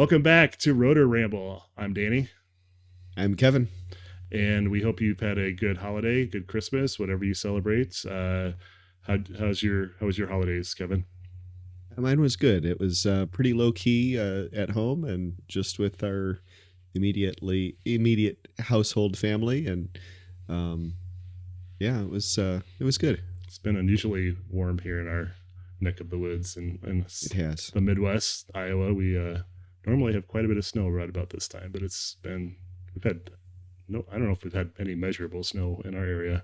Welcome back to Rotor Ramble. I'm Danny. I'm Kevin. And we hope you've had a good holiday, good Christmas, whatever you celebrate. How was your holidays, Kevin? Mine was good. It was pretty low key at home and just with our immediate household family, and it was good. It's been unusually warm here in our neck of the woods, and it has. The Midwest, Iowa. We normally have quite a bit of snow right about this time, but I don't know if we've had any measurable snow in our area,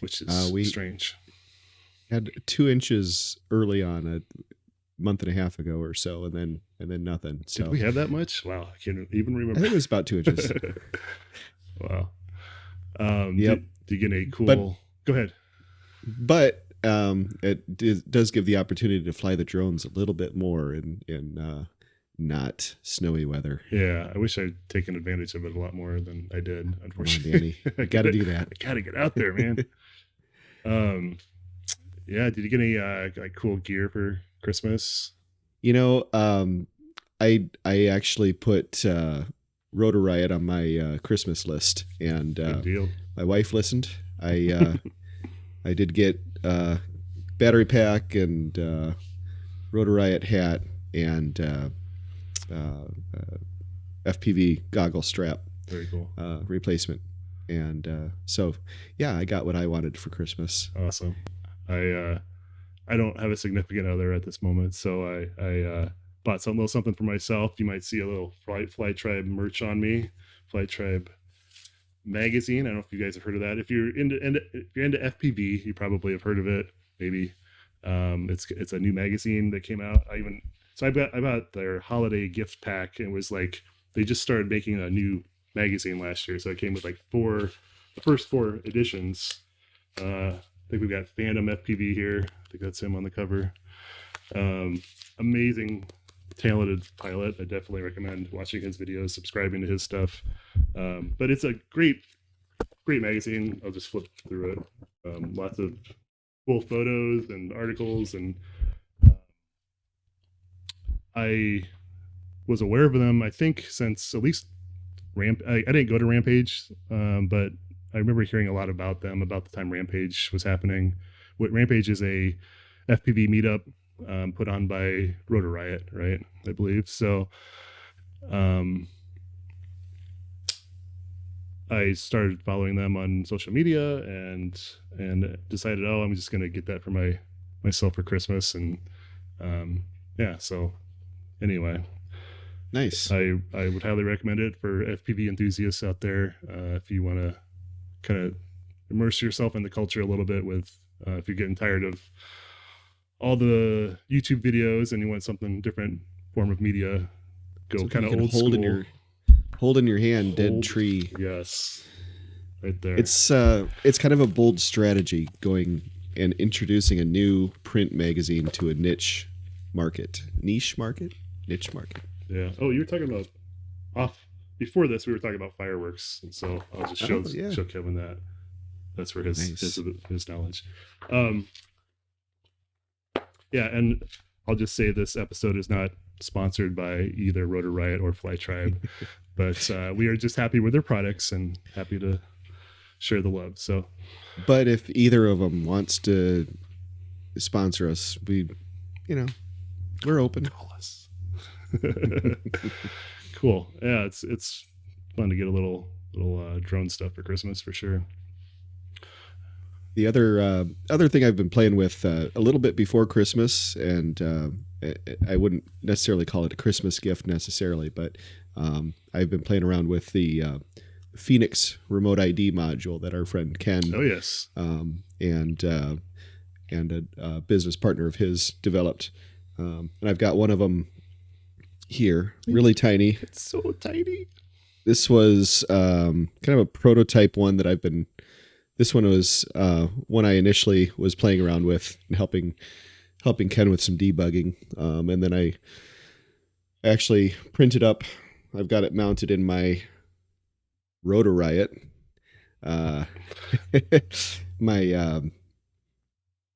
which is strange. Had 2 inches early on a month and a half ago or so, and then nothing. So did we have that much? Wow, I can't even remember. I think it was about 2 inches. Wow. Yep. Did you get a cool? Go ahead. But it does give the opportunity to fly the drones a little bit more in not snowy weather. Yeah, I wish I'd taken advantage of it a lot more than I did. Unfortunately, Danny, I got to do that. I got to get out there, man. Yeah. Did you get any cool gear for Christmas? I actually put Rotor Riot on my Christmas list, and Good deal. My wife listened. I did get battery pack and Rotor Riot hat and FPV goggle strap. Very cool. Replacement. And I got what I wanted for Christmas. Awesome. I don't have a significant other at this moment, so I bought a little something for myself. You might see a little Fly Tribe merch on me. Fly Tribe magazine. I don't know if you guys have heard of that. If you're into FPV, you probably have heard of it. Maybe it's a new magazine that came out. I bought their holiday gift pack, and it was like they just started making a new magazine last year, so it came with like the first 4 editions. I think we've got Phantom FPV here. I think that's him on the cover. Amazing, talented pilot. I definitely recommend watching his videos, subscribing to his stuff. But it's a great magazine. I'll just flip through it. Lots of cool photos and articles, and I was aware of them, I think, since at least I didn't go to Rampage, but I remember hearing a lot about them about the time Rampage was happening. Rampage is a FPV meetup put on by Rotor Riot, right? I believe. So I started following them on social media and decided, I'm just going to get that for myself for Christmas. And so anyway. Nice. I would highly recommend it for FPV enthusiasts out there. If you want to kind of immerse yourself in the culture a little bit with, if you're getting tired of all the YouTube videos and you want something different form of media, go kind of old school. Hold in your hand, Dead Tree. Yes. Right there. It's kind of a bold strategy going and introducing a new print magazine to a niche market. Yeah. Oh, you were talking about before this. We were talking about fireworks, and so I'll just show Kevin that. That's where his knowledge. And I'll just say this episode is not sponsored by either Rotor Riot or Fly Tribe, but we are just happy with their products and happy to share the love. So, but if either of them wants to sponsor us, we're open. Call us. Cool. Yeah, it's fun to get a little drone stuff for Christmas for sure. The other thing I've been playing with a little bit before Christmas, and I wouldn't necessarily call it a Christmas gift necessarily, but I've been playing around with the Phoenix remote ID module that our friend Ken, and a business partner of his developed, and I've got one of them here, really tiny. It's so tiny. This was kind of a prototype one that this one was one I initially was playing around with and helping Ken with some debugging. And then I actually printed up, I've got it mounted in my Rotor Riot, my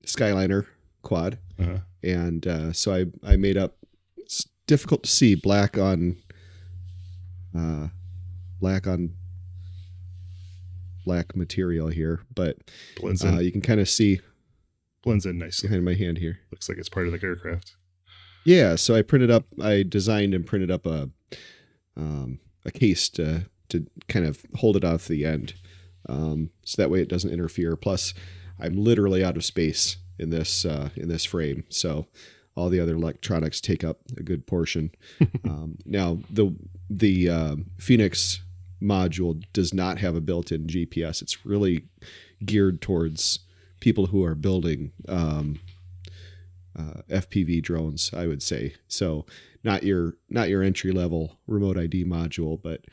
Skyliner quad. Uh-huh. And so I made up difficult to see black on black material here, but Blends in. you can kind of see Blends in nicely. behind my hand here. Looks like it's part of the aircraft. Yeah, so I designed and printed up a case to kind of hold it off the end, so that way it doesn't interfere. Plus, I'm literally out of space in this frame, so all the other electronics take up a good portion. Now, the Phoenix module does not have a built-in GPS. It's really geared towards people who are building FPV drones, I would say. So not your entry level remote ID module, but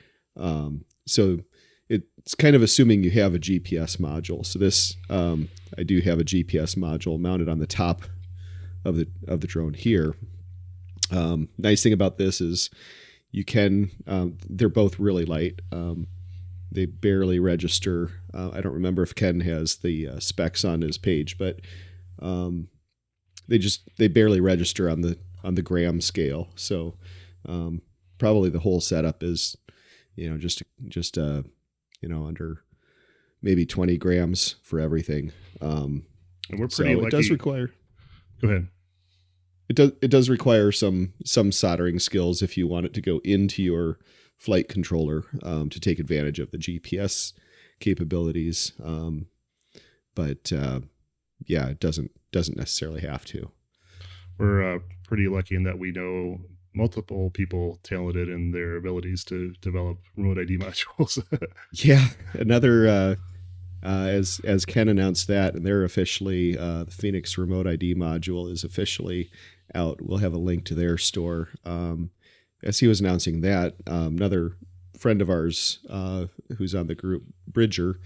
so it's kind of assuming you have a GPS module. So this I do have a GPS module mounted on the top of the drone here. Nice thing about this is you can they're both really light. They barely register. I don't remember if Ken has the specs on his page, but they barely register on the gram scale. So probably the whole setup is, just under maybe 20 grams for everything. And we're pretty lucky. It does require. Go ahead. It does require some soldering skills if you want it to go into your flight controller to take advantage of the GPS capabilities. But yeah, it doesn't necessarily have to. We're pretty lucky in that we know multiple people talented in their abilities to develop remote ID modules. Yeah, another as Ken announced that, and they're officially the Phoenix remote ID module is officially out. We'll have a link to their store. As he was announcing that, another friend of ours who's on the group, Bridger,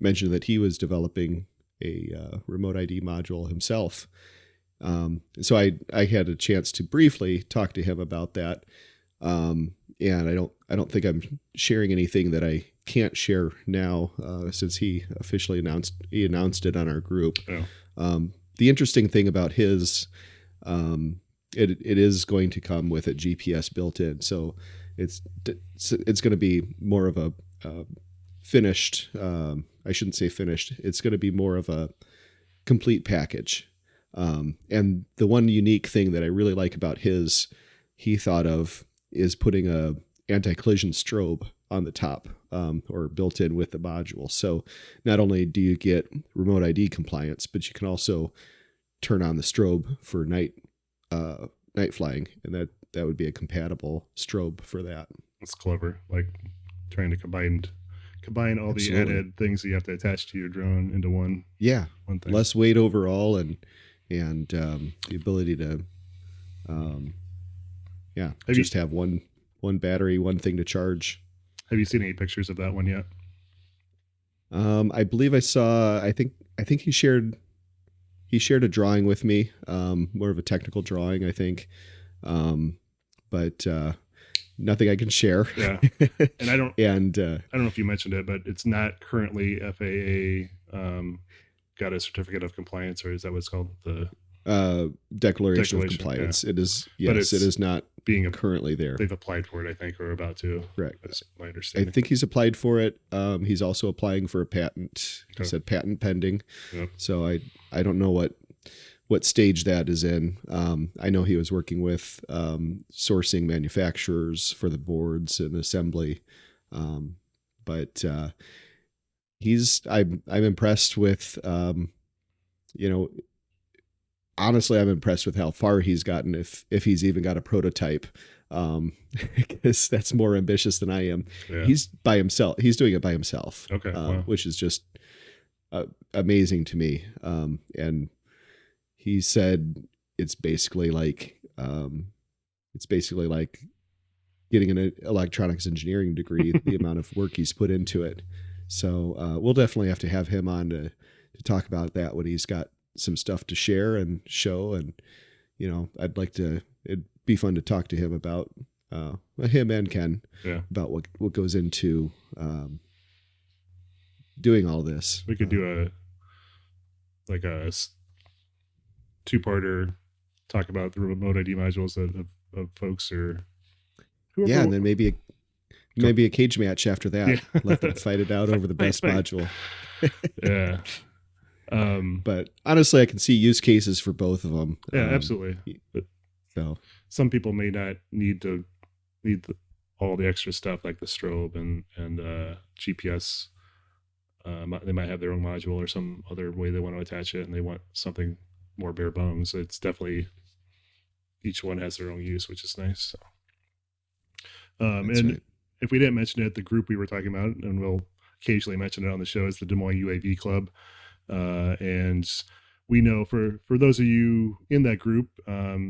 mentioned that he was developing a remote ID module himself. So I had a chance to briefly talk to him about that. And I don't think I'm sharing anything that I can't share now, since he officially announced it on our group. Oh. The interesting thing about his, it is going to come with a GPS built in. So it's going to be more of a finished, I shouldn't say finished. It's going to be more of a complete package. And the one unique thing that I really like about he thought of is putting a anti-collision strobe on the top, or built in with the module. So not only do you get remote ID compliance, but you can also turn on the strobe for night flying, and that would be a compatible strobe for that. That's clever. Like trying to combine all Absolutely. the added things that you have to attach to your drone into one. Yeah. One thing. Less weight overall, and the ability to, have one battery, one thing to charge. Have you seen any pictures of that one yet? I believe I saw. I think he shared a drawing with me, more of a technical drawing, I think, but nothing I can share. Yeah, and I don't know if you mentioned it, but it's not currently FAA got a certificate of compliance, or is that what it's called? The declaration of compliance. Yeah. It is. Yes, it is not being currently there. They've applied for it, I think, or about to. Correct. That's my understanding. I think he's applied for it. He's also applying for a patent. He said patent pending. Yep. So I don't know what stage that is in. I know he was working with sourcing manufacturers for the boards and assembly, but I'm impressed with, honestly, I'm impressed with how far he's gotten, if he's even got a prototype, because that's more ambitious than I am. Yeah. He's by himself. He's doing it by himself. Okay. Wow. Which is just amazing to me. And he said it's basically like getting an electronics engineering degree, the amount of work he's put into it. So we'll definitely have to have him on to talk about that when he's got some stuff to share and show. And, it'd be fun to talk to him about, him and Ken, about what goes into doing all this. We could do a 2-parter talk about the remote ID modules of folks or whoever. Yeah, and then maybe a cage match after that. Yeah. Let them fight it out over the best module. Yeah. But honestly, I can see use cases for both of them. Yeah, absolutely. But so some people may not need all the extra stuff like the strobe and GPS. They might have their own module or some other way they want to attach it, and they want something more bare bones. It's definitely each one has their own use, which is nice. So, and right. If we didn't mention it, the group we were talking about, and we'll occasionally mention it on the show, is the Des Moines UAV Club. And we know for those of you in that group,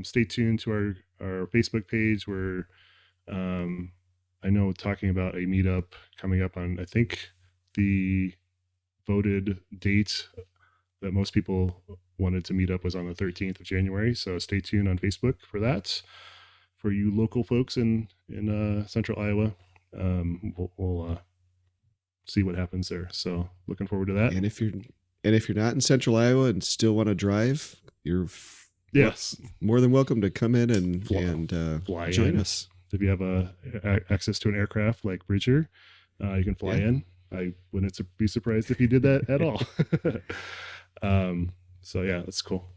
stay tuned to our Facebook page where I know talking about a meetup coming up on, I think the voted date that most people wanted to meet up was on the 13th of January. So stay tuned on Facebook for that. For you local folks in central Iowa, we'll see what happens there. So looking forward to that. And if you're not in central Iowa and still want to drive, you're more than welcome to come in and join us. If you have access to an aircraft like Bridger, you can fly in. I wouldn't be surprised if you did that at all. So yeah, that's cool.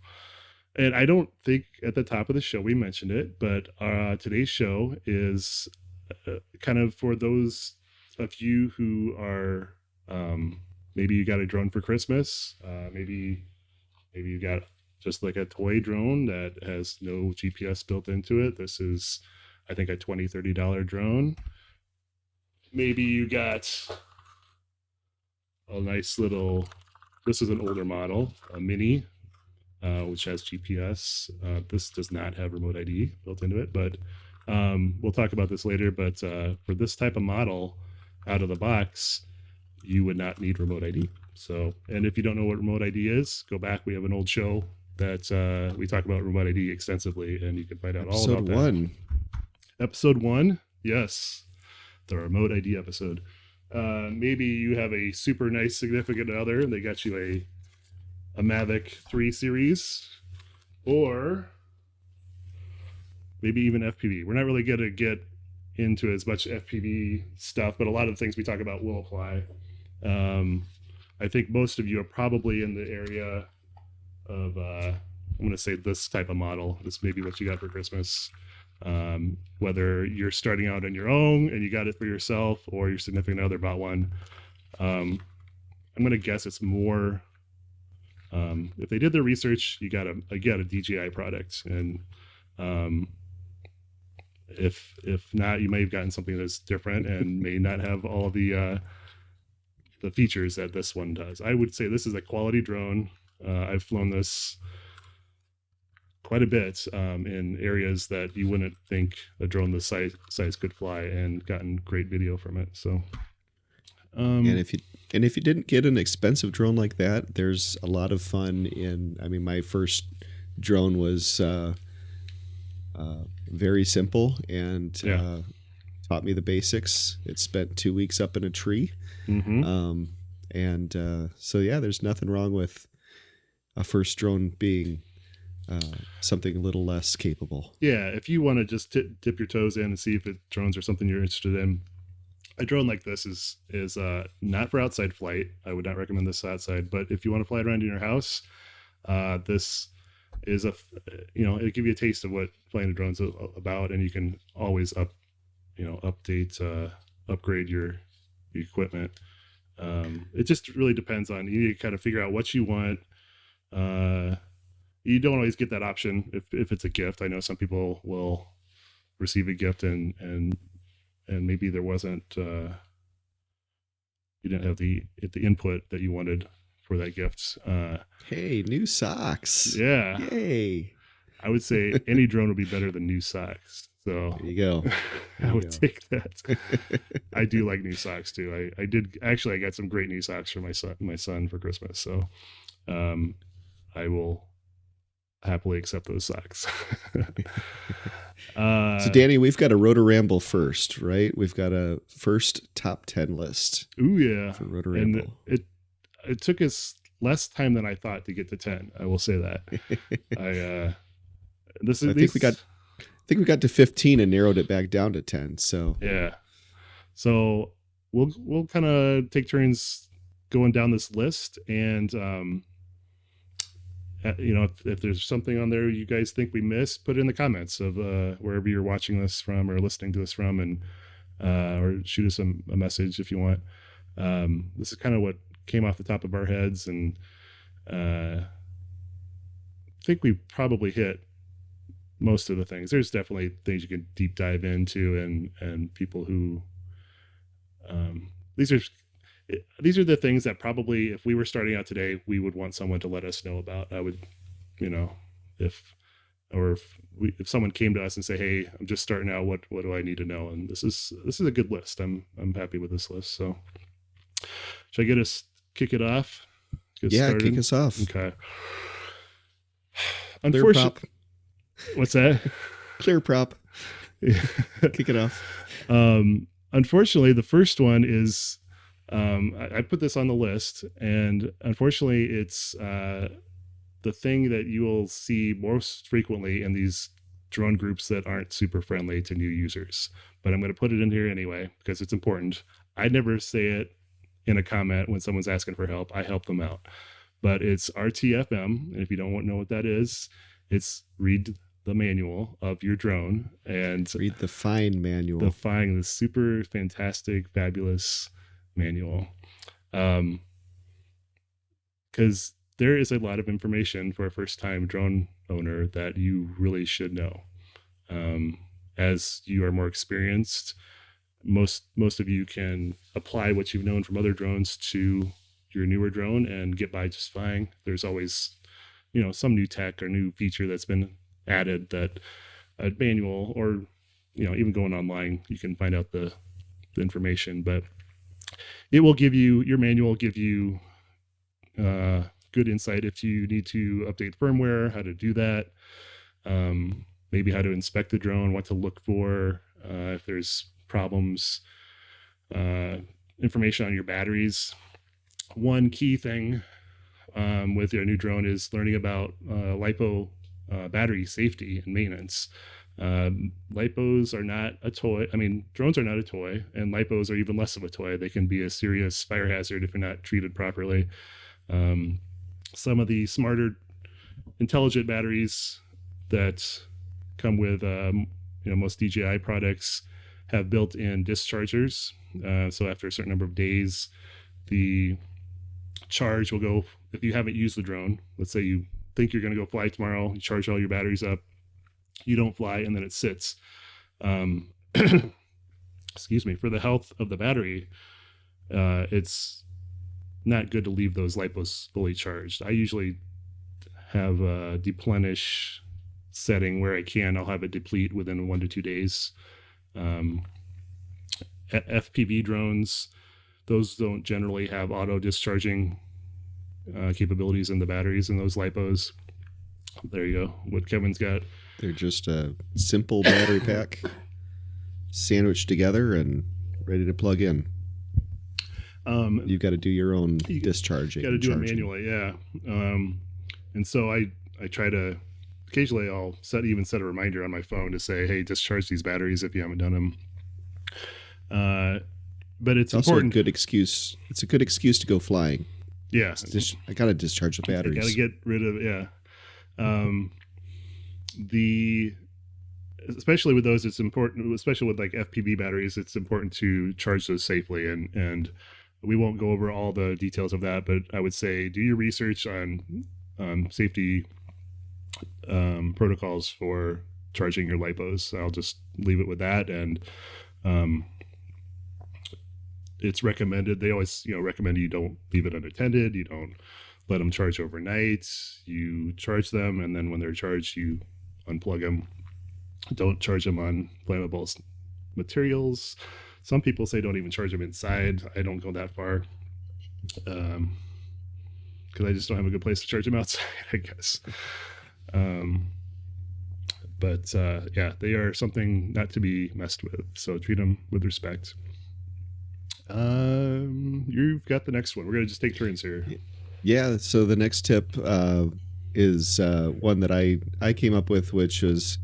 And I don't think at the top of the show we mentioned it, but today's show is kind of for those of you who are maybe you got a drone for Christmas, maybe you got just like a toy drone that has no GPS built into it. This is, I think, a $20-$30 drone. Maybe you got a nice little, this is an older model, a Mini, which has GPS. This does not have remote ID built into it, but we'll talk about this later. But for this type of model out of the box, you would not need remote ID. So, and if you don't know what remote ID is, go back. We have an old show that we talk about remote ID extensively, and you can find out all about that. Episode 1, yes, the remote ID episode. Maybe you have a super nice significant other and they got you a Mavic 3 series, or maybe even FPV. We're not really going to get into as much FPV stuff, but a lot of the things we talk about will apply. I think most of you are probably in the area of, I'm going to say this type of model. This may be what you got for Christmas. Whether you're starting out on your own and you got it for yourself, or your significant other bought one. I'm going to guess it's more, if they did their research, you got a DJI product. And if not, you may have gotten something that's different and may not have all the features that this one does. I would say this is a quality drone. I've flown this quite a bit in areas that you wouldn't think a drone this size could fly, and gotten great video from it. So, and if you didn't get an expensive drone like that, there's a lot of fun in. I mean, my first drone was very simple and taught me the basics. It spent 2 weeks up in a tree, so yeah, there's nothing wrong with a first drone being something a little less capable. Yeah, if you want to just dip your toes in and see if drones are something you're interested in, a drone like this is not for outside flight. I would not recommend this outside, but if you want to fly it around in your house, this is it'll give you a taste of what flying a drone's about, and you can always upgrade your equipment. It just really depends on, you need to kind of figure out what you want. You don't always get that option if it's a gift. I know some people will receive a gift and maybe there wasn't, you didn't have the input that you wanted for that gift. Hey, new socks. Yeah. Yay. I would say any drone would be better than new socks. So there you go. I would take that. I do like new socks too. I got some great new socks for my son for Christmas. So I will happily accept those socks. So Danny, we've got a Rotor Ramble first, right? We've got a first top 10 list. Ooh, yeah. For Rotor Ramble. And it took us less time than I thought to get to 10. I will say that. this I is think we got to 15 and narrowed it back down to 10. So yeah. So we'll kind of take turns going down this list, and if there's something on there you guys think we missed, put it in the comments of wherever you're watching this from or listening to this from, and or shoot us a message if you want. This is kind of what came off the top of our heads, and I think we probably hit most of the things. There's definitely things you can deep dive into, and people who these are the things that probably, if we were starting out today, we would want someone to let us know about. I would, if someone came to us and say, "Hey, I'm just starting out. What do I need to know?" And this is a good list. I'm happy with this list. So, should I kick it off? Kick us off. Okay. Clear prop. What's that? Clear prop. Kick it off. Unfortunately, the first one is, I put this on the list, and unfortunately, it's the thing that you will see most frequently in these drone groups that aren't super friendly to new users. But I'm going to put it in here anyway because it's important. I never say it in a comment when someone's asking for help. I help them out. But it's RTFM, and if you don't know what that is, it's read the manual of your drone and read the fine manual. The super fantastic, fabulous manual. Because there is a lot of information for a first-time drone owner that you really should know. As you are more experienced, most of you can apply what you've known from other drones to your newer drone and get by just fine. There's always, some new tech or new feature that's been added that a manual, or even going online, you can find out the information. But your manual will give you good insight if you need to update firmware, how to do that, maybe how to inspect the drone, what to look for if there's problems, information on your batteries. One key thing with your new drone is learning about LiPo battery safety and maintenance. LiPos are not a toy. I mean, drones are not a toy, and LiPos are even less of a toy. They can be a serious fire hazard if you're not treated properly. Some of the smarter, intelligent batteries that come with most DJI products have built-in dischargers. So after a certain number of days, the charge will go. If you haven't used the drone, let's say you think you're going to go fly tomorrow, you charge all your batteries up, you don't fly, and then it sits. Excuse me. For the health of the battery, it's not good to leave those LiPos fully charged. I usually have a deplenish setting where I can. I'll have it deplete within 1 to 2 days. FPV drones, those don't generally have auto discharging capabilities in the batteries in those LiPos. There you go. What Kevin's got. They're just a simple battery pack sandwiched together and ready to plug in. You've got to do your own discharging. You got to do it manually, yeah. And so I try to, occasionally I'll set a reminder on my phone to say, hey, discharge these batteries if you haven't done them. But it's also important. A good excuse. It's a good excuse to go flying. Yeah. I got to discharge the batteries. I got to get rid of, yeah. Especially with those, it's important, especially with like FPV batteries, it's important to charge those safely. And we won't go over all the details of that, but I would say do your research on safety protocols for charging your LiPos. I'll just leave it with that. And it's recommended. They always, recommend you don't leave it unattended. You don't let them charge overnight. You charge them, and then when they're charged, you unplug them. Don't charge them on flammable materials. Some people say don't even charge them inside. I don't go that far because I just don't have a good place to charge them outside, I guess. But they are something not to be messed with. So treat them with respect. You've got the next one. We're going to just take turns here. Yeah. So the next tip, is one that I came up with, which was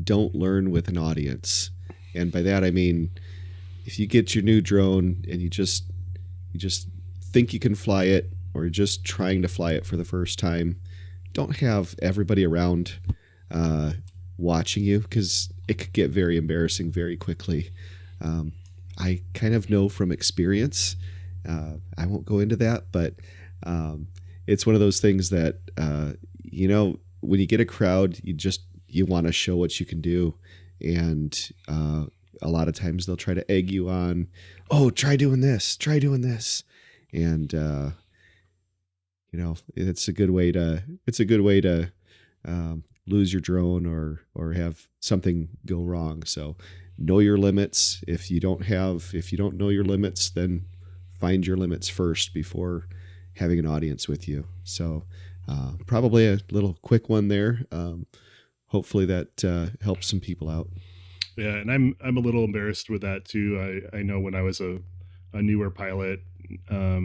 don't learn with an audience. And by that I mean, if you get your new drone and you just think you can fly it, or you're just trying to fly it for the first time, don't have everybody around uh, watching you, because it could get very embarrassing very quickly. Um, I kind of know from experience. I won't go into that, but um, it's one of those things that when you get a crowd, you want to show what you can do, and a lot of times they'll try to egg you on. Oh, try doing this, and it's a good way to lose your drone, or have something go wrong. So know your limits. If you don't know your limits, then find your limits first before having an audience with you. So probably a little quick one there. Hopefully that helps some people out. Yeah, and I'm a little embarrassed with that too. I know when I was a newer pilot, I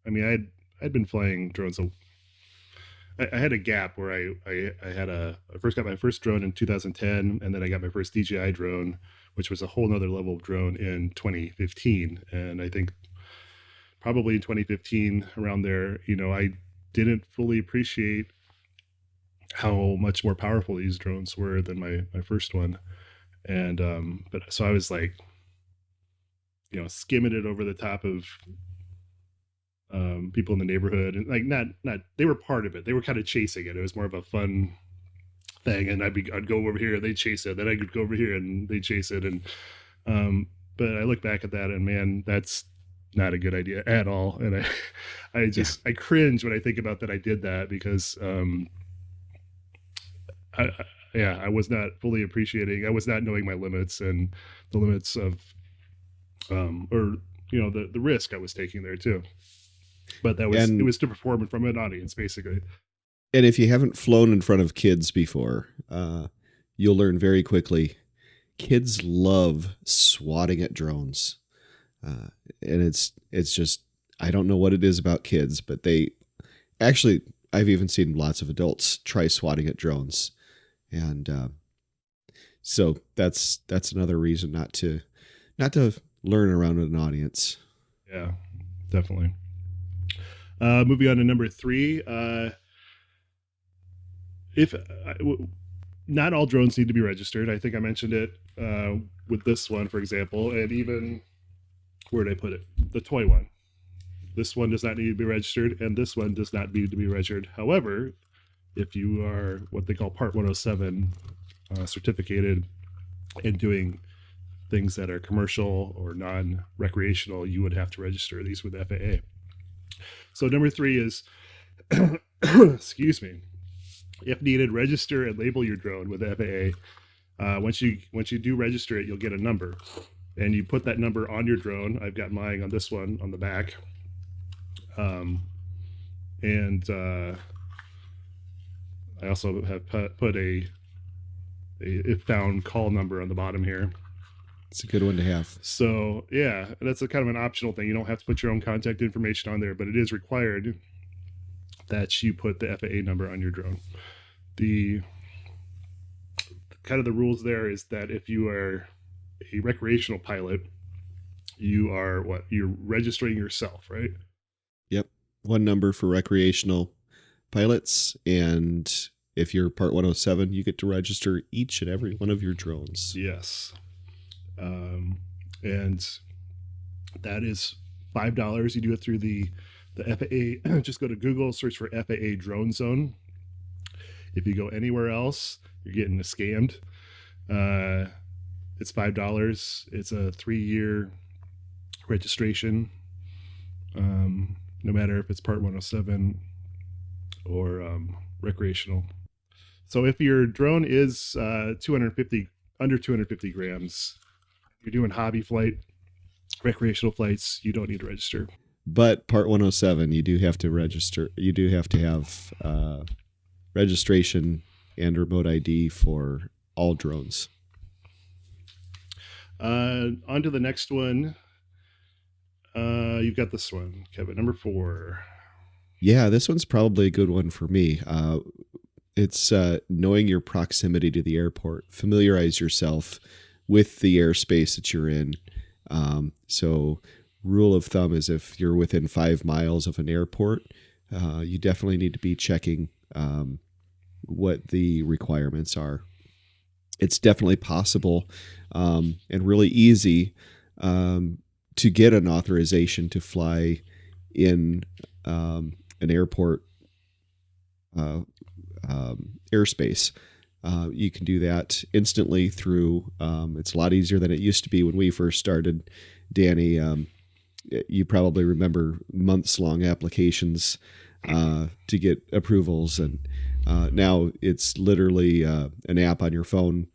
mean I'd been flying drones. I had a gap where I first got my first drone in 2010, and then I got my first DJI drone, which was a whole nother level of drone, in 2015. And I think probably in 2015, around there, I didn't fully appreciate how much more powerful these drones were than my first one. And but so I was like, skimming it over the top of people in the neighborhood, and like not they were part of it. They were kind of chasing it. It was more of a fun thing, and I'd go over here, they'd chase it, then I could go over here and they'd chase it. And but I look back at that, and man, that's not a good idea at all. And I cringe when I think about that I did that, because I was not fully appreciating, I was not knowing my limits, and the limits of or the risk I was taking there too. But it was to perform in front of an audience, basically. And if you haven't flown in front of kids before, you'll learn very quickly. Kids love swatting at drones, and it's just, I don't know what it is about kids, but I've even seen lots of adults try swatting at drones, and so that's another reason not to learn around an audience. Yeah, definitely. Moving on to number 3. Not all drones need to be registered. I think I mentioned it with this one, for example, and even, where did I put it? The toy one. This one does not need to be registered, and this one does not need to be registered. However, if you are what they call Part 107 certificated and doing things that are commercial or non-recreational, you would have to register these with FAA. So number 3 is, excuse me, if needed, register and label your drone with FAA. Once you do register it, you'll get a number, and you put that number on your drone. I've got mine on this one on the back, and I also have put a if found call number on the bottom here. It's a good one to have. So yeah, that's a kind of an optional thing. You don't have to put your own contact information on there, but it is required that you put the FAA number on your drone. The kind of the rules there is that if you are a recreational pilot, you're registering yourself, right? Yep. One number for recreational pilots, and if you're Part 107, you get to register each and every one of your drones. Yes. And that is $5. You do it through the FAA. Just go to Google, search for FAA drone zone. If you go anywhere else, you're getting scammed. It's $5. It's a 3-year registration. No matter if it's Part 107 or recreational. So if your drone is under 250 grams, you're doing hobby flight, recreational flights, you don't need to register. But Part 107, you do have to register. You do have to have registration and remote ID for all drones. On to the next one. You've got this one, Kevin, number 4. Yeah, this one's probably a good one for me. It's knowing your proximity to the airport. Familiarize yourself with the airspace that you're in. So, rule of thumb is if you're within 5 miles of an airport, you definitely need to be checking what the requirements are. It's definitely possible and really easy to get an authorization to fly in an airport airspace. You can do that instantly through. It's a lot easier than it used to be when we first started. Danny, you probably remember months-long applications to get approvals, and now it's literally an app on your phone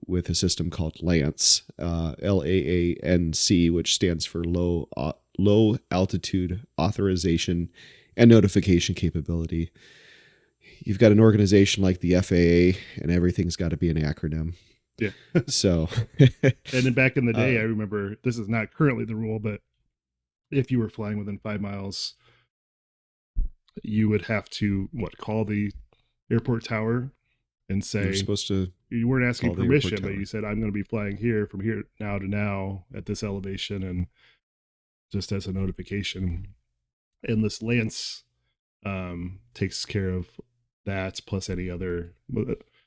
with a system called LAANC, LAANC, which stands for Low Altitude Authorization and Notification Capability. You've got an organization like the FAA, and everything's got to be an acronym. Yeah. So, and then back in the day, I remember, this is not currently the rule, but if you were flying within 5 miles, you would have to call the airport tower and say, you're supposed to. You weren't asking permission, but you said, I'm going to be flying here from here now to now at this elevation, and just as a notification. And this LAANC takes care of that, plus any other.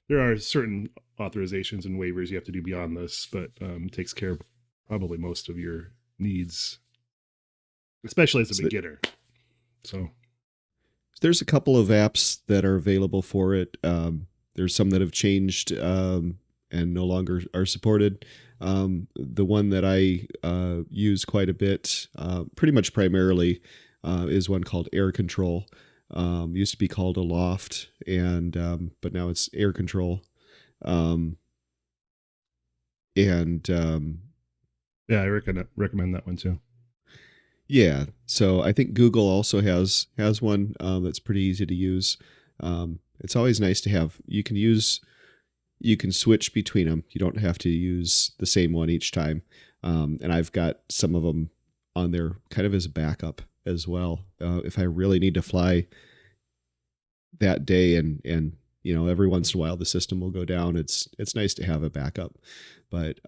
There are certain authorizations and waivers you have to do beyond this, but takes care of probably most of your needs, especially as a beginner. So there's a couple of apps that are available for it. There's some that have changed and no longer are supported. The one that I use quite a bit, pretty much primarily, is one called Air Control. Used to be called Aloft, and but now it's Air Control. Yeah, I recommend that one too. Yeah, so I think Google also has one that's pretty easy to use. It's always nice to have. You can switch between them. You don't have to use the same one each time. And I've got some of them on there kind of as a backup as well. If I really need to fly that day, and every once in a while the system will go down, it's nice to have a backup. But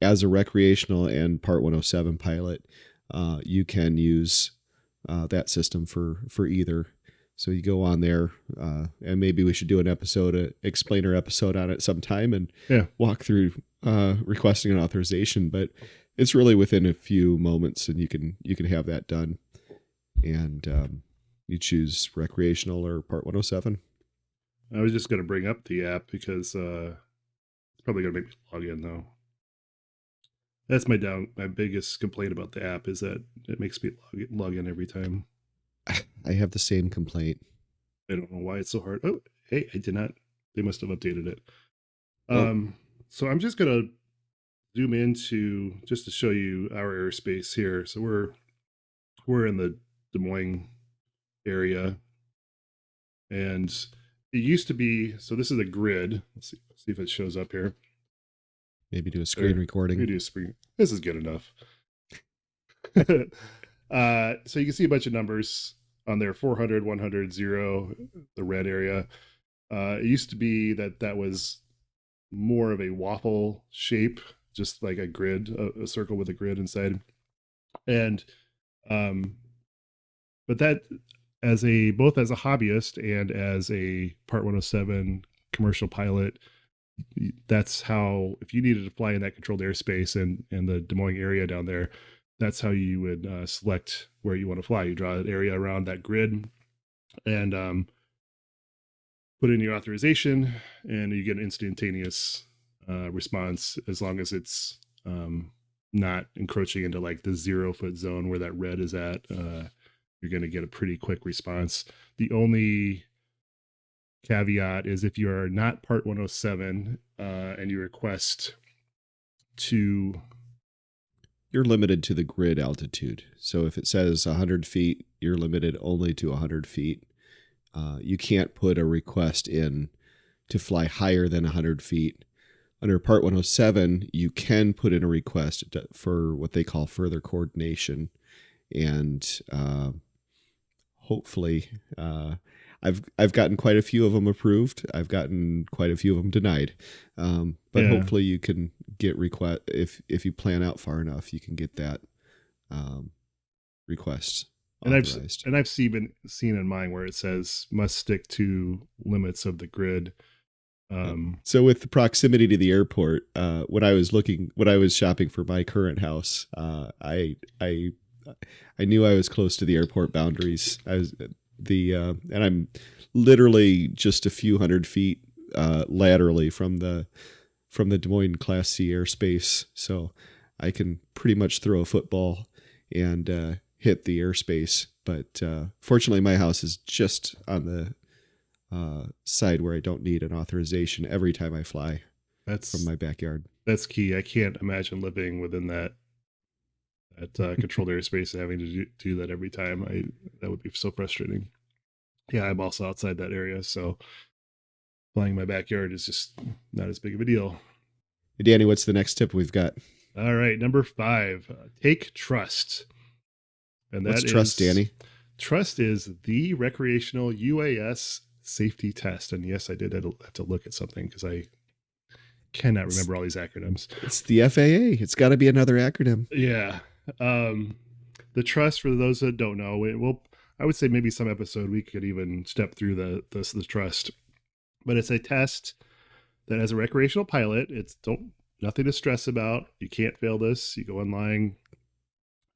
as a recreational and Part 107 pilot, you can use that system for either. So you go on there, and maybe we should do an explainer episode on it sometime, and walk through requesting an authorization. But it's really within a few moments, and you can have that done. And you choose recreational or Part 107. I was just going to bring up the app because it's probably going to make me log in though. That's my biggest complaint about the app is that it makes me log in every time. I have the same complaint. I don't know why it's so hard. Oh, hey, I did not. They must have updated it. So I'm just going to zoom into just to show you our airspace here. So we're in the Des Moines area, and it used to be, so this is a grid. Let's see if it shows up here. Maybe do a screen recording. Maybe do a screen. This is good enough. So you can see a bunch of numbers on there: 400, 100, 0, the red area. It used to be that was more of a waffle shape, just like a grid, a circle with a grid inside. And but that both as a hobbyist and as a Part 107 commercial pilot, that's how, if you needed to fly in that controlled airspace and the Des Moines area down there, that's how you would select where you want to fly. You draw an area around that grid and put in your authorization, and you get an instantaneous response as long as it's not encroaching into like the 0 foot zone where that red is at. You're going to get a pretty quick response. The only caveat is if you are not Part 107 and you request to... You're limited to the grid altitude. So if it says 100 feet, you're limited only to 100 feet. You can't put a request in to fly higher than 100 feet. Under Part 107, you can put in a request for what they call further coordination. And hopefully, I've gotten quite a few of them approved. I've gotten quite a few of them denied. But Yeah. hopefully you can get request if you plan out far enough, you can get that request And authorized. I've seen in mine where it says must stick to limits of the grid. So with the proximity to the airport, when I was shopping for my current house, I knew I was close to the airport boundaries. And I'm literally just a few hundred feet laterally from the Des Moines Class C airspace, so I can pretty much throw a football and hit the airspace. But fortunately, my house is just on the side where I don't need an authorization every time I fly from my backyard. That's key. I can't imagine living within that controlled airspace and having to do that every time. That would be so frustrating. Yeah, I'm also outside that area, so flying in my backyard is just not as big of a deal. Hey, Danny, what's the next tip we've got? All right, number 5, take trust. And what's trust, Danny? Trust is the recreational UAS safety test. And yes, I did have to look at something because I cannot remember all these acronyms. It's the FAA. It's got to be another acronym. Yeah. The trust, for those that don't know, I would say maybe some episode we could even step through the trust. But it's a test that as a recreational pilot, it's nothing to stress about. You can't fail this. You go online.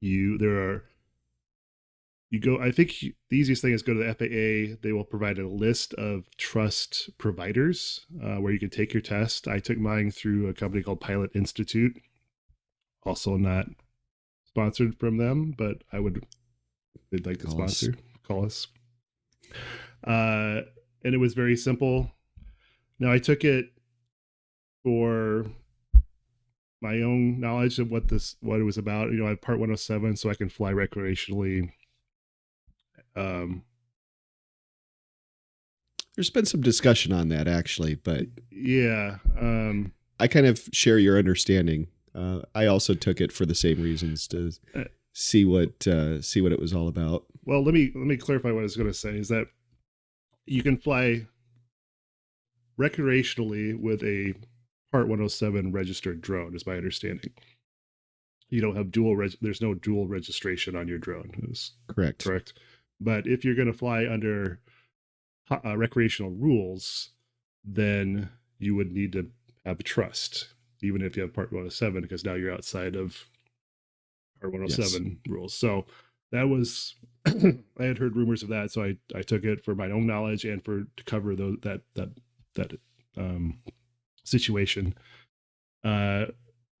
I think the easiest thing is go to the FAA. They will provide a list of trust providers where you can take your test. I took mine through a company called Pilot Institute. Also not sponsored from them, but they'd like to sponsor. Call us. And it was very simple. Now I took it for my own knowledge of what it was about. I have Part 107, so I can fly recreationally. There's been some discussion on that actually, but yeah, I kind of share your understanding. I also took it for the same reasons, to see what it was all about. Well, let me clarify what I was going to say is that you can fly recreationally with a Part 107 registered drone, is my understanding. You don't have there's no dual registration on your drone. Correct. But if you're going to fly under recreational rules, then you would need to have a trust, even if you have Part 107, because now you're outside of Part 107 rules. So that was, I had heard rumors of that, so I took it for my own knowledge and to cover that situation. My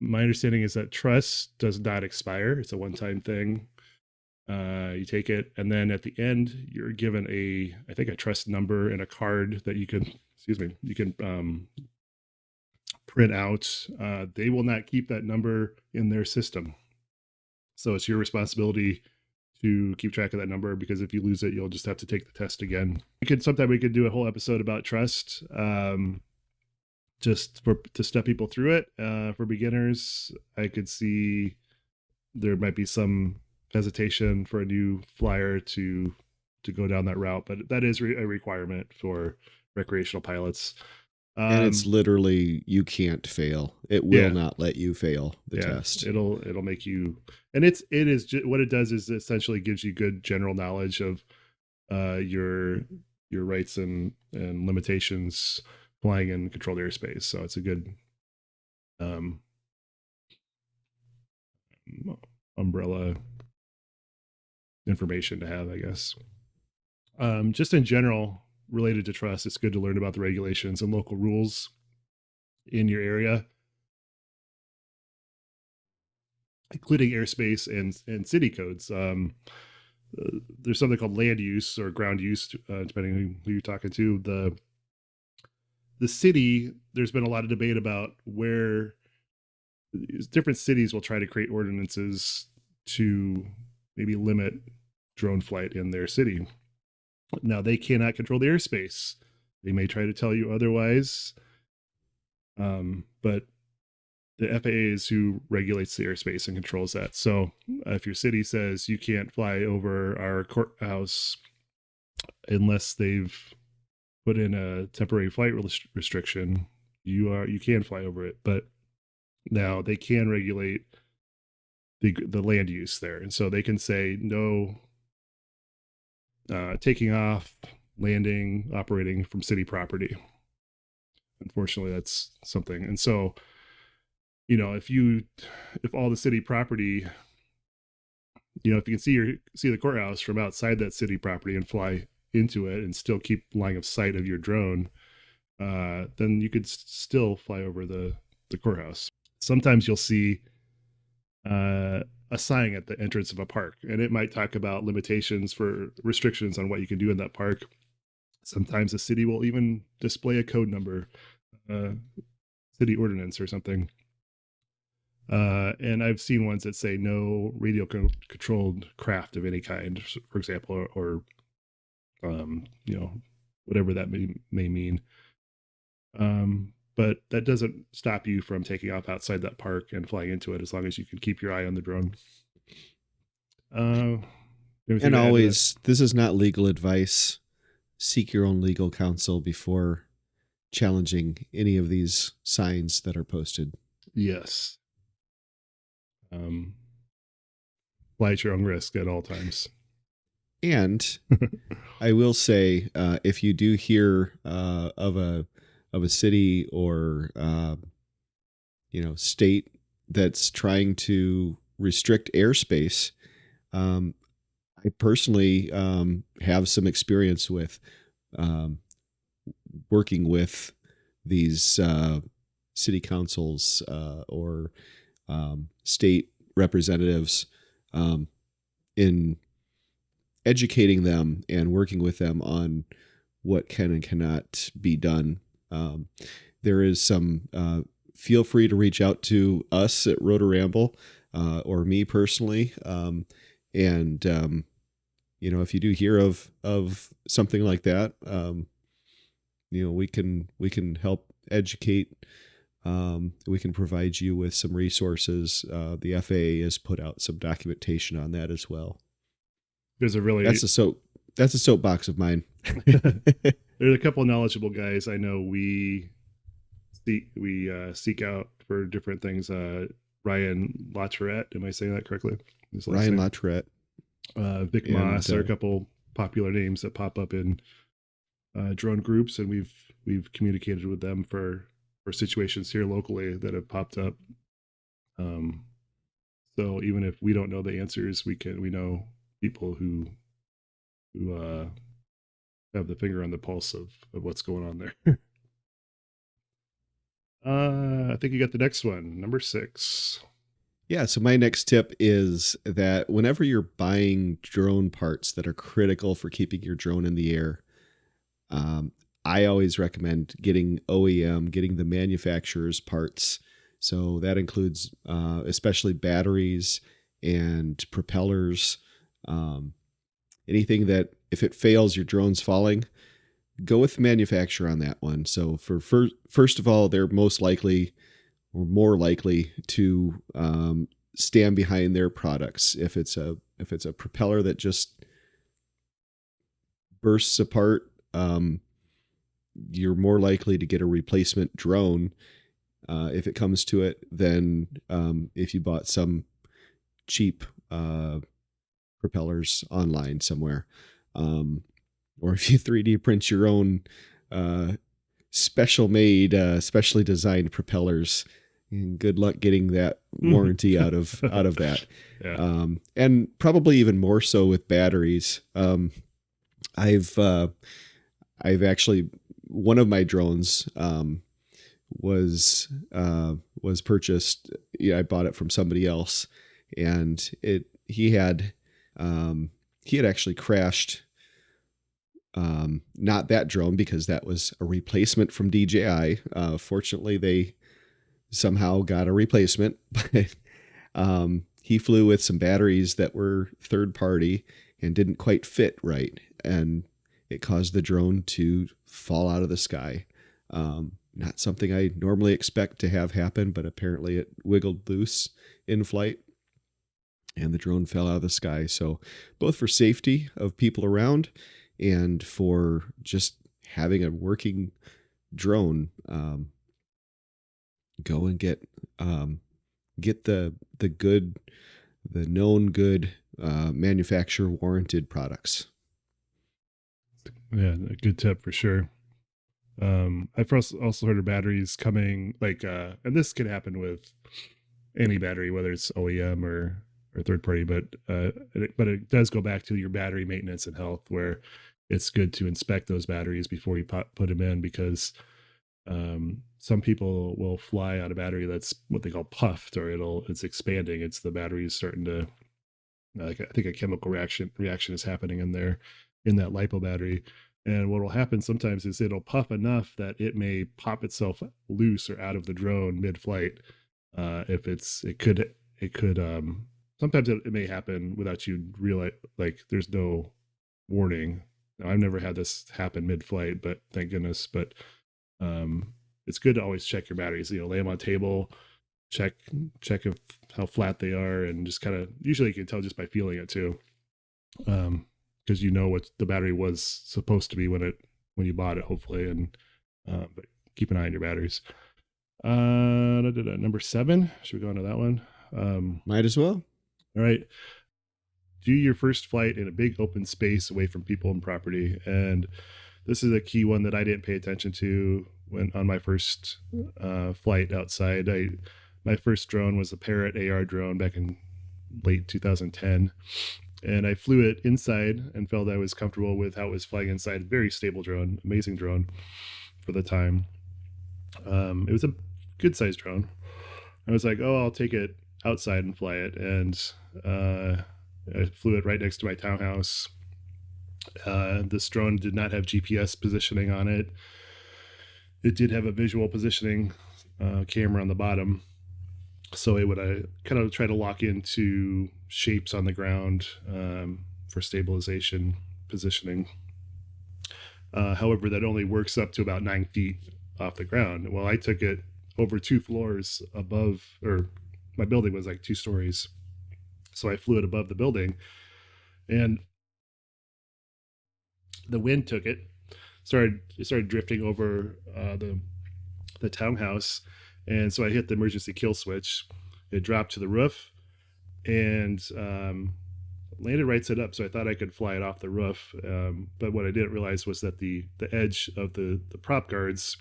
understanding is that trust does not expire. It's a one-time thing. You take it, and then at the end, you're given a trust number and a card that you can print out. They will not keep that number in their system, so it's your responsibility to keep track of that number, because if you lose it, you'll just have to take the test again. Sometime we could do a whole episode about trust, just to step people through it. For beginners, I could see there might be some hesitation for a new flyer to go down that route, but that is a requirement for recreational pilots. And it's literally, you can't fail. It will not let you fail the test. It'll make you, and it is what it does is it essentially gives you good general knowledge of your rights and limitations flying in controlled airspace. So it's a good umbrella information to have, I guess. Just in general, related to trust, it's good to learn about the regulations and local rules in your area, including airspace and city codes. There's something called land use or ground use, depending on who you're talking to. The city, there's been a lot of debate about where different cities will try to create ordinances to maybe limit drone flight in their city. Now, they cannot control the airspace. They may try to tell you otherwise, but the FAA is who regulates the airspace and controls that. So if your city says you can't fly over our courthouse unless they've put in a temporary flight restriction, you can fly over it. But now they can regulate the land use there, and so they can say no taking off, landing, operating from city property. Unfortunately, that's something. And so, if all the city property, if you can see the courthouse from outside that city property and fly into it and still keep line of sight of your drone, then you could still fly over the courthouse. Sometimes you'll see a sign at the entrance of a park, and it might talk about limitations for restrictions on what you can do in that park. Sometimes the city will even display a code number, city ordinance or something. And I've seen ones that say no radio controlled craft of any kind, for example, or whatever that may mean. But that doesn't stop you from taking off outside that park and flying into it, as long as you can keep your eye on the drone. And always, this is not legal advice. Seek your own legal counsel before challenging any of these signs that are posted. Yes. Fly at your own risk at all times. And I will say, if you do hear of a city or state that's trying to restrict airspace, I personally have some experience with working with these city councils or state representatives in educating them and working with them on what can and cannot be done. There is some, feel free to reach out to us at Rotor Ramble or me personally. If you do hear of something like that, we can help educate. We can provide you with some resources. The FAA has put out some documentation on that as well. There's that's a soapbox of mine. There's a couple of knowledgeable guys I know we seek out for different things. Ryan Laturette, am I saying that correctly? Ryan Laturette. Vic Moss are a couple popular names that pop up in drone groups, and we've communicated with them for situations here locally that have popped up. So even if we don't know the answers, we know people who have the finger on the pulse of what's going on there. I think you got the next one, number 6. Yeah, so my next tip is that whenever you're buying drone parts that are critical for keeping your drone in the air, I always recommend getting OEM, getting the manufacturer's parts. So that includes especially batteries and propellers. Anything that if it fails, your drone's falling, go with the manufacturer on that one. So first of all, they're most likely or more likely to stand behind their products. If it's a propeller that just bursts apart, you're more likely to get a replacement drone if it comes to it than if you bought some cheap propellers online somewhere, or if you 3D print your own specially designed propellers. And good luck getting that warranty out of that. Yeah. And probably even more so with batteries. I've actually, one of my drones was purchased. Yeah, I bought it from somebody else, and he had actually crashed. Not that drone, because that was a replacement from DJI. Fortunately, they somehow got a replacement, but he flew with some batteries that were third party and didn't quite fit right, and it caused the drone to fall out of the sky. Not something I normally expect to have happen, but apparently it wiggled loose in flight and the drone fell out of the sky. So both for safety of people around and for just having a working drone, go and get the known good manufacturer warranted products. Yeah, a good tip for sure. I've also heard of batteries coming and this can happen with any battery, whether it's OEM or third party, but it does go back to your battery maintenance and health, where it's good to inspect those batteries before you put them in, because some people will fly on a battery that's what they call puffed, or it's expanding. It's the battery's starting to, I think a chemical reaction is happening in there, in that lipo battery. And what will happen sometimes is it'll puff enough that it may pop itself loose or out of the drone mid-flight. If it could sometimes it may happen without you realize, like there's no warning. Now, I've never had this happen mid-flight, but thank goodness. But it's good to always check your batteries. Lay them on a table, check if how flat they are, and just kind of, usually you can tell just by feeling it too, because you know what the battery was supposed to be when you bought it, hopefully. And but keep an eye on your batteries. Number 7, should we go into that one? Might as well. All right. Do your first flight in a big open space away from people and property. And this is a key one that I didn't pay attention to when on my first flight outside. My first drone was a Parrot AR drone back in late 2010. And I flew it inside and felt I was comfortable with how it was flying inside. Very stable drone, amazing drone for the time. It was a good sized drone. I was like, oh, I'll take it outside and fly it. And I flew it right next to my townhouse. This drone did not have GPS positioning on it. It did have a visual positioning camera on the bottom. So it would kind of try to lock into shapes on the ground for stabilization positioning. However, that only works up to about 9 feet off the ground. Well, I took it over 2 floors above, or my building was like 2 stories. So I flew it above the building, and the wind took it, started drifting over the townhouse. And so I hit the emergency kill switch. It dropped to the roof and landed right side up. So I thought I could fly it off the roof. But what I didn't realize was that the edge of the prop guards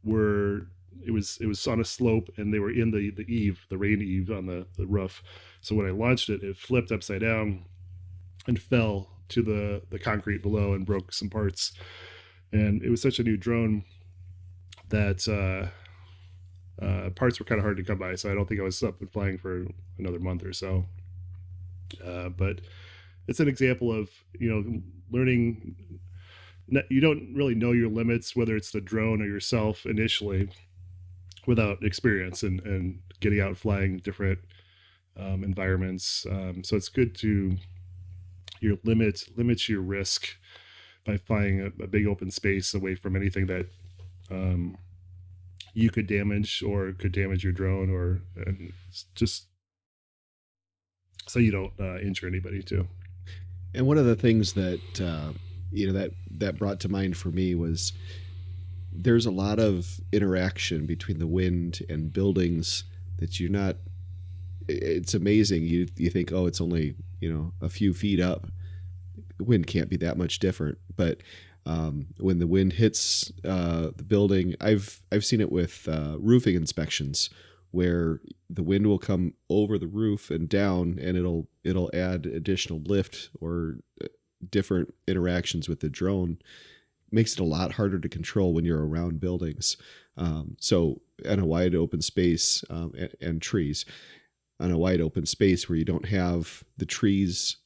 it was on a slope, and they were in the eave, the rain eave on the roof. So when I launched it, it flipped upside down and fell to the concrete below and broke some parts. And it was such a new drone that parts were kind of hard to come by. So I don't think I was up and flying for another month or so. But it's an example of, learning. You don't really know your limits, whether it's the drone or yourself initially, without experience and getting out flying different environments. So it's good to limit your risk by flying a big open space away from anything that you could damage or could damage your drone, or just so you don't injure anybody too. And one of the things that that brought to mind for me was there's a lot of interaction between the wind and buildings that you're not. It's amazing. You think, oh, it's only a few feet up. The wind can't be that much different, but when the wind hits the building, I've seen it with roofing inspections, where the wind will come over the roof and down, and it'll add additional lift or different interactions with the drone. Makes it a lot harder to control when you're around buildings. So in a wide open space and trees, on a wide open space where you don't have the trees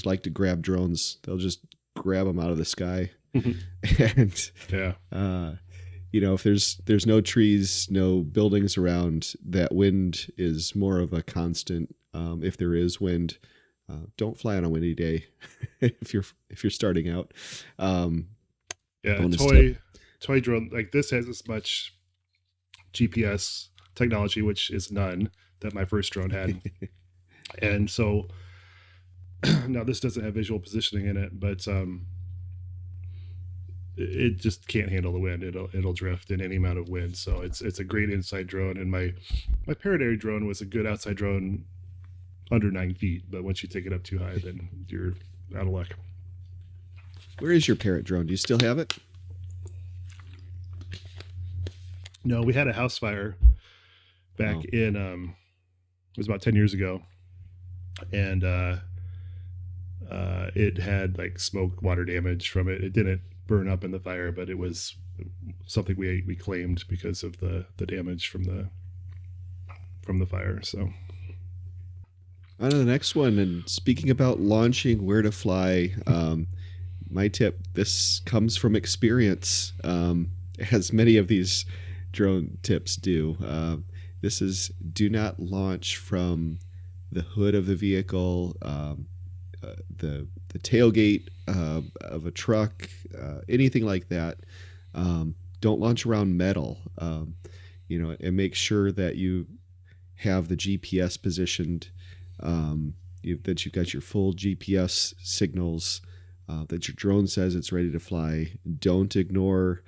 like to grab drones. They'll just grab them out of the sky. And yeah, if there's no trees, no buildings around, that wind is more of a constant. If there is wind, don't fly on a windy day if you're starting out. Toy drone like this has as much GPS technology, which is none, that my first drone had. And so Now this doesn't have visual positioning in it, but it just can't handle the wind. It'll drift in any amount of wind. So it's a great inside drone. And my Paradary drone was a good outside drone under 9 feet, but once you take it up too high, then you're out of luck. Where is your Parrot drone? Do you still have it? No, we had a house fire back in it was about 10 years ago, and it had like smoke, water damage from it. It didn't burn up in the fire, but it was something we claimed because of the damage from the fire. So on to the next one. And speaking about launching, where to fly, my tip, this comes from experience, as many of these drone tips do. This is, do not launch from the hood of the vehicle, the tailgate of a truck, anything like that. Don't launch around metal, and make sure that you have the GPS positioned, that you've got your full GPS signals, that your drone says it's ready to fly. Don't ignore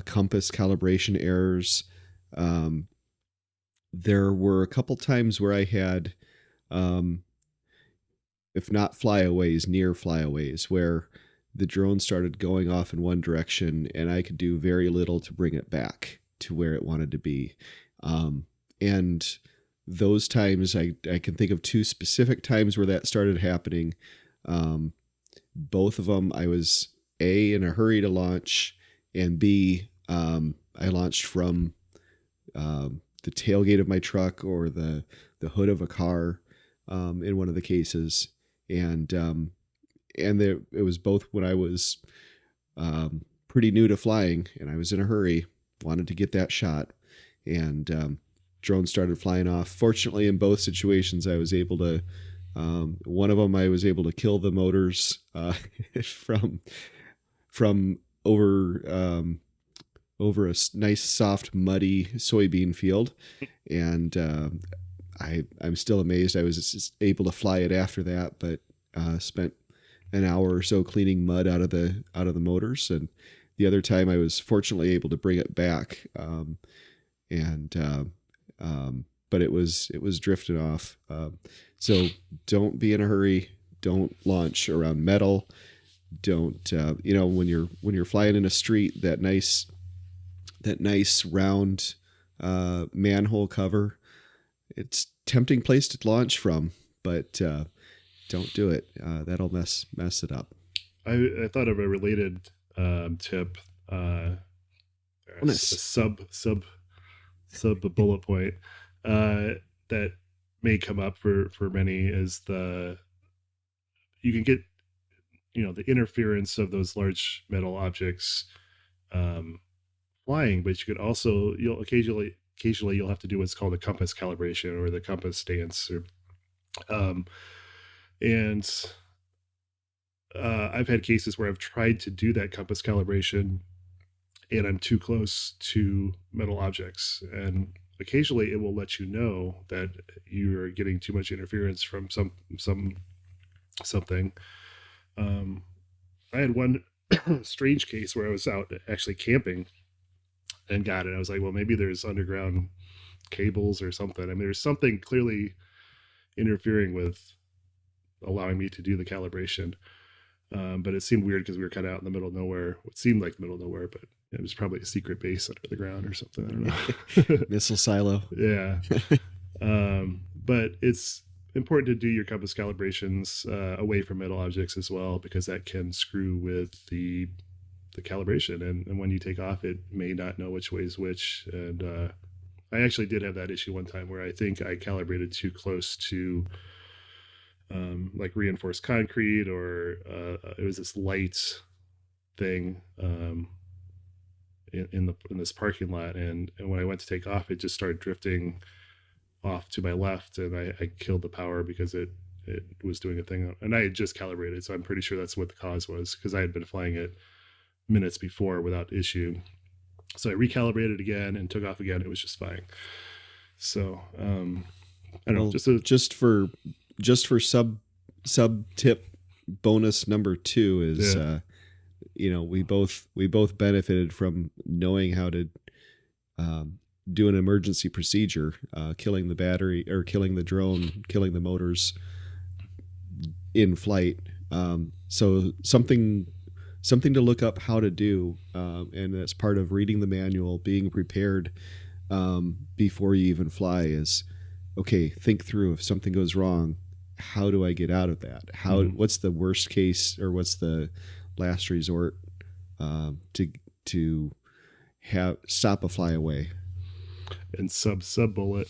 compass calibration errors. There were a couple times where I had, if not flyaways, near flyaways, where the drone started going off in one direction and I could do very little to bring it back to where it wanted to be. And those times, I can think of two specific times where that started happening. Both of them, I was A, in a hurry to launch, and B, I launched from the tailgate of my truck or the hood of a car, in one of the cases. And it was both when I was pretty new to flying and I was in a hurry, wanted to get that shot, and drone started flying off. Fortunately, in both situations, I was able to, one of them, I was able to kill the motors from over a nice, soft, muddy soybean field. And I'm still amazed I was just able to fly it after that, but spent an hour or so cleaning mud out of the motors. And the other time I was fortunately able to bring it back. But it was drifting off. So don't be in a hurry. Don't launch around metal. Don't, when you're flying in a street, that nice round manhole cover, it's tempting place to launch from, but don't do it. That'll mess it up. I thought of a related tip, a sub bullet point that may come up for many is you can get the interference of those large metal objects flying, but you could also, occasionally you'll have to do what's called a compass calibration or the compass stance, and I've had cases where I've tried to do that compass calibration and I'm too close to metal objects, and occasionally it will let you know that you're getting too much interference from something. I had one strange case where I was out actually camping and got it. I was like, well, maybe there's underground cables or something. I mean, there's something clearly interfering with allowing me to do the calibration. But it seemed weird because we were kind of out in the middle of nowhere. What seemed like the middle of nowhere, but it was probably a secret base under the ground or something. I don't know. Missile silo. Yeah. But it's important to do your compass calibrations away from metal objects as well, because that can screw with the calibration. And when you take off, it may not know which way is which. And I actually did have that issue one time where I think I calibrated too close to like reinforced concrete, or it was this light thing in this parking lot, and when I went to take off, it just started drifting off to my left, and I killed the power because it was doing a thing, and I had just calibrated, so I'm pretty sure that's what the cause was, because I had been flying it minutes before without issue. So I recalibrated again and took off again. It was just fine. So I don't know, just for sub tip bonus number 2 is, Yeah. we both benefited from knowing how to do an emergency procedure, killing the battery or killing the drone, killing the motors in flight. So something to look up how to do, and that's part of reading the manual, being prepared before you even fly. Is okay. Think through, if something goes wrong, how do I get out of that? What's the worst case, or what's the last resort to have stop a flyaway? And sub bullet.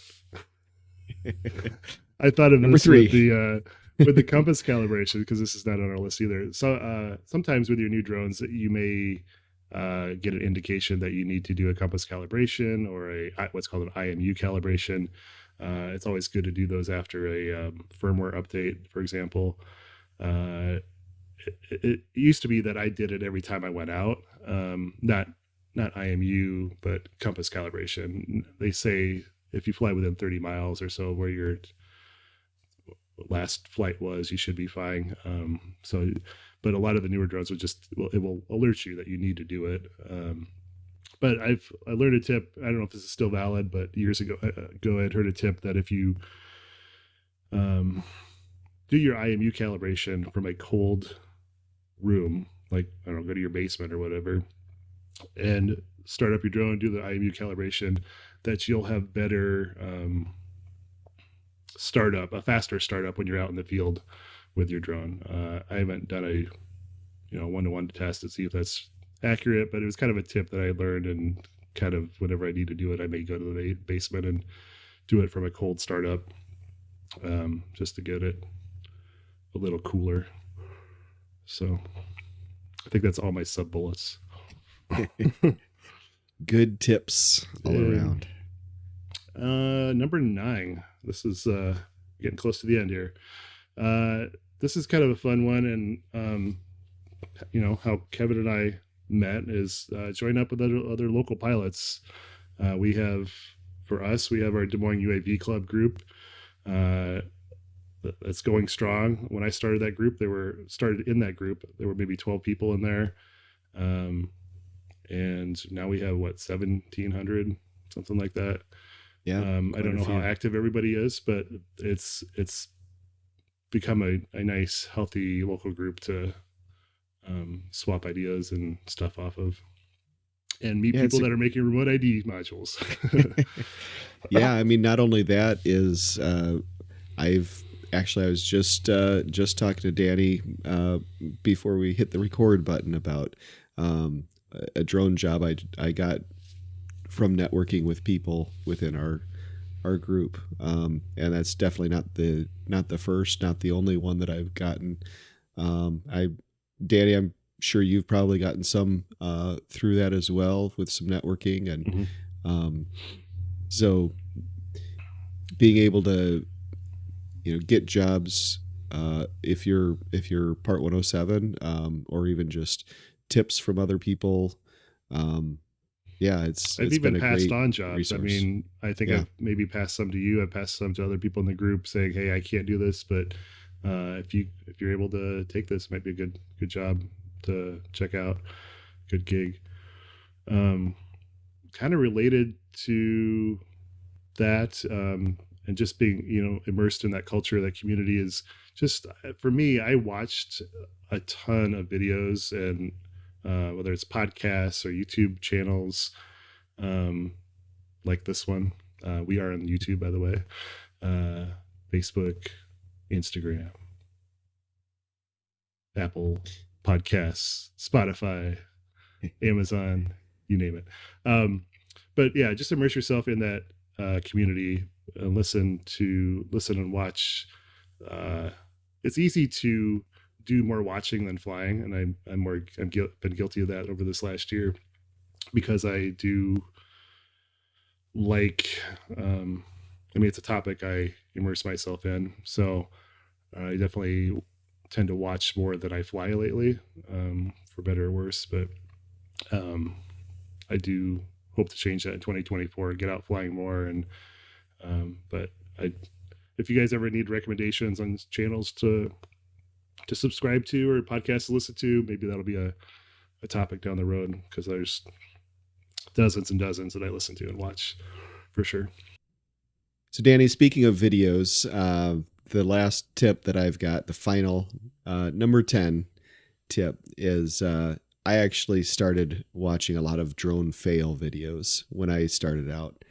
I thought of Number this 3. With the compass calibration, because this is not on our list either. So sometimes with your new drones, you may get an indication that you need to do a compass calibration or what's called an IMU calibration. It's always good to do those after a firmware update, for example. It used to be that I did it every time I went out, not IMU, but compass calibration. They say if you fly within 30 miles or so where your last flight was, you should be fine. But a lot of the newer drones it will alert you that you need to do it. But I learned a tip. I don't know if this is still valid, but years ago I'd heard a tip that if you do your IMU calibration from a cold room, like, I don't know, go to your basement or whatever, and start up your drone, do the IMU calibration, that you'll have better a faster startup when you're out in the field with your drone. I haven't done a one-to-one test to see if that's accurate, but it was kind of a tip that I learned, and kind of whenever I need to do it, I may go to the basement and do it from a cold startup, just to get it a little cooler. So I think that's all my sub bullets. Good tips all around. Number 9. This is getting close to the end here. This is kind of a fun one, and how Kevin and I met is join up with other local pilots. We have our Des Moines UAV Club group. That's going strong. When I started that group, there were maybe 12 people in there. And now we have 1,700, something like that. Yeah. I don't know how active everybody is, but it's become a nice, healthy local group to swap ideas and stuff off of, and meet people that are making remote ID modules. Yeah, I mean, not only that is I was just talking to Danny before we hit the record button about a drone job I got from networking with people within our group, and that's definitely not the first, not the only one that I've gotten. Danny, I'm sure you've probably gotten some through that as well, with some networking, and so being able to get jobs if you're Part 107, or even just tips from other people. I've even passed on jobs. Resource. I mean, I think I've maybe passed some to you. I've passed some to other people in the group saying, "Hey, I can't do this, but if you're able to take this, it might be a good job to check out, good gig." Kind of related to that, and just being immersed in that culture, that community, is just, for me, I watched a ton of videos, and whether it's podcasts or YouTube channels, like this one. We are on YouTube, by the way. Facebook, Instagram, Apple Podcasts, Spotify, Amazon, you name it. But yeah, just immerse yourself in that community and listen and watch. It's easy to do more watching than flying, and I've been guilty of that over this last year, because I do like, it's a topic I immerse myself in, so I definitely tend to watch more than I fly lately, for better or worse. But I do hope to change that in 2024, get out flying more. And but if you guys ever need recommendations on channels to to subscribe to or podcast to listen to. Maybe that'll be a topic down the road, because there's dozens and dozens that I listen to and watch for sure. So Danny, speaking of videos, the last tip that I've got, the final number 10 tip is I actually started watching a lot of drone fail videos when I started out.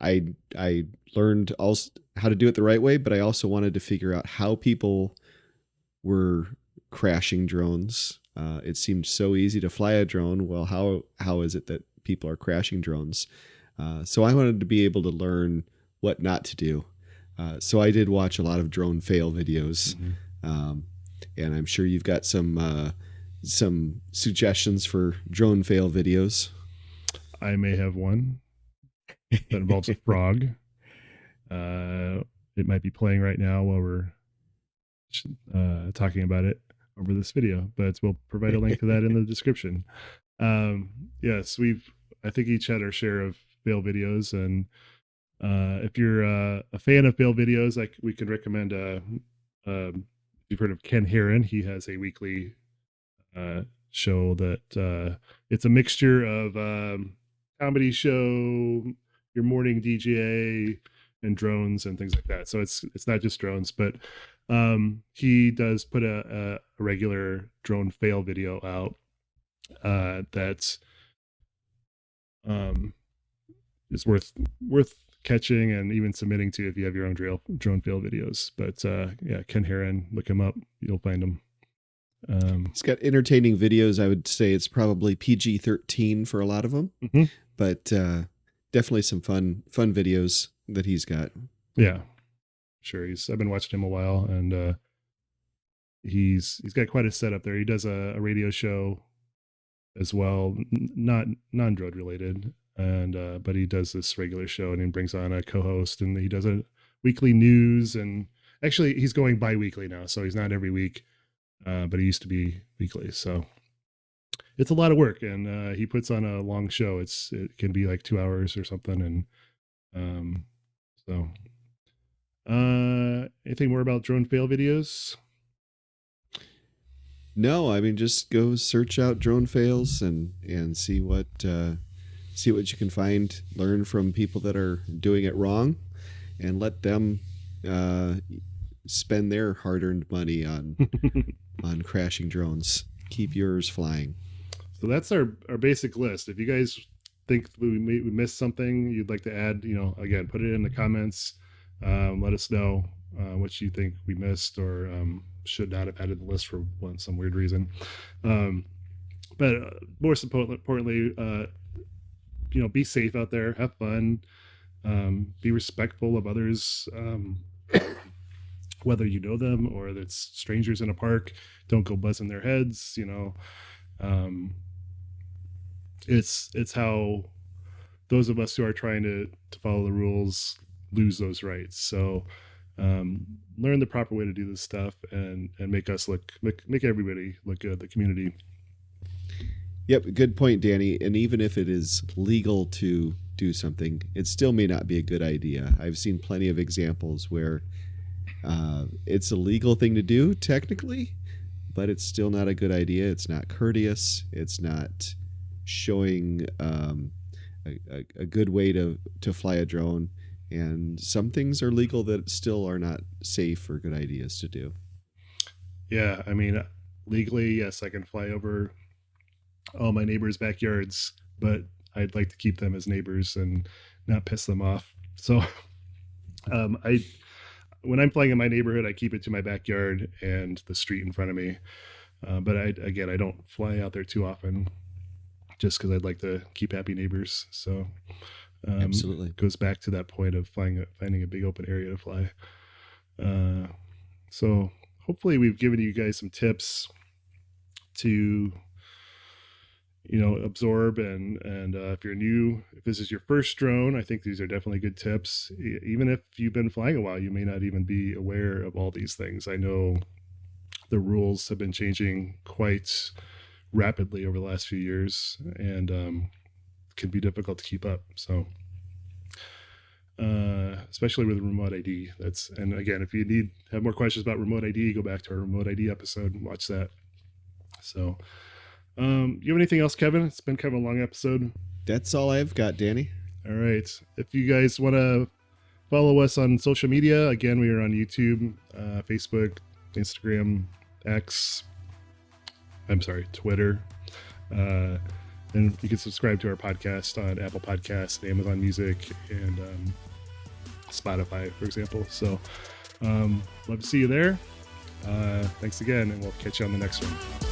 I learned also how to do it the right way, but I also wanted to figure out how people were crashing drones. It seemed so easy to fly a drone. Well, how is it that people are crashing drones? So I wanted to be able to learn what not to do. So I did watch a lot of drone fail videos, and I'm sure you've got some suggestions for drone fail videos. I may have one that involves a frog. It might be playing right now while we're talking about it over this video, but we'll provide a link to that in the description. Yes, I think each had our share of fail videos, and if you're a fan of fail videos, we can recommend you've heard of Ken Heron. He has a weekly show that it's a mixture of comedy show, your morning DJ, and drones and things like that. So it's not just drones, but he does put a regular drone fail video out that is worth catching and even submitting to if you have your own drone fail videos. But yeah, Ken Heron, look him up, you'll find him. He's got entertaining videos. I would say it's probably PG-13 for a lot of them, but definitely some fun videos that he's got. Yeah, sure. I've been watching him a while, and he's got quite a setup there. He does a radio show as well, not non-drone related, and but he does this regular show, and he brings on a co-host, and he does a weekly news, and actually he's going bi-weekly now, so he's not every week, but he used to be weekly. So it's a lot of work, and he puts on a long show. It can be like 2 hours or something, and so anything more about drone fail videos? No, I mean, just go search out drone fails and see what you can find. Learn from people that are doing it wrong, and let them spend their hard-earned money on on crashing drones. Keep yours flying. So that's our basic list. If you guys think we missed something you'd like to add, again, put it in the comments. Let us know what you think we missed or should not have added the list for some weird reason. But most importantly, be safe out there, have fun, be respectful of others, whether you know them or it's strangers in a park. Don't go buzzing their heads. It's how those of us who are trying to follow the rules lose those rights. So learn the proper way to do this stuff and make everybody look good, the community. Yep, good point, Danny. And even if it is legal to do something, it still may not be a good idea. I've seen plenty of examples where it's a legal thing to do technically, but it's still not a good idea. It's not courteous. It's not showing a good way to fly a drone. And some things are legal that still are not safe or good ideas to do. Yeah, I mean, legally, yes, I can fly over all my neighbors' backyards, but I'd like to keep them as neighbors and not piss them off. So when I'm flying in my neighborhood, I keep it to my backyard and the street in front of me. But I don't fly out there too often, just because I'd like to keep happy neighbors. So absolutely, it goes back to that point of finding a big open area to fly. So hopefully we've given you guys some tips to absorb, and if you're new, if this is your first drone, I think these are definitely good tips. Even if you've been flying a while, you may not even be aware of all these things. I know the rules have been changing quite rapidly over the last few years, and can be difficult to keep up. So especially with remote ID. And again, if you have more questions about remote ID, go back to our remote ID episode and watch that. So, you have anything else, Kevin? It's been kind of a long episode. That's all I've got, Danny. All right. If you guys want to follow us on social media, again, we are on YouTube, Facebook, Instagram, Twitter. And you can subscribe to our podcast on Apple Podcasts, Amazon Music, and Spotify, for example. So, love to see you there. Thanks again, and we'll catch you on the next one.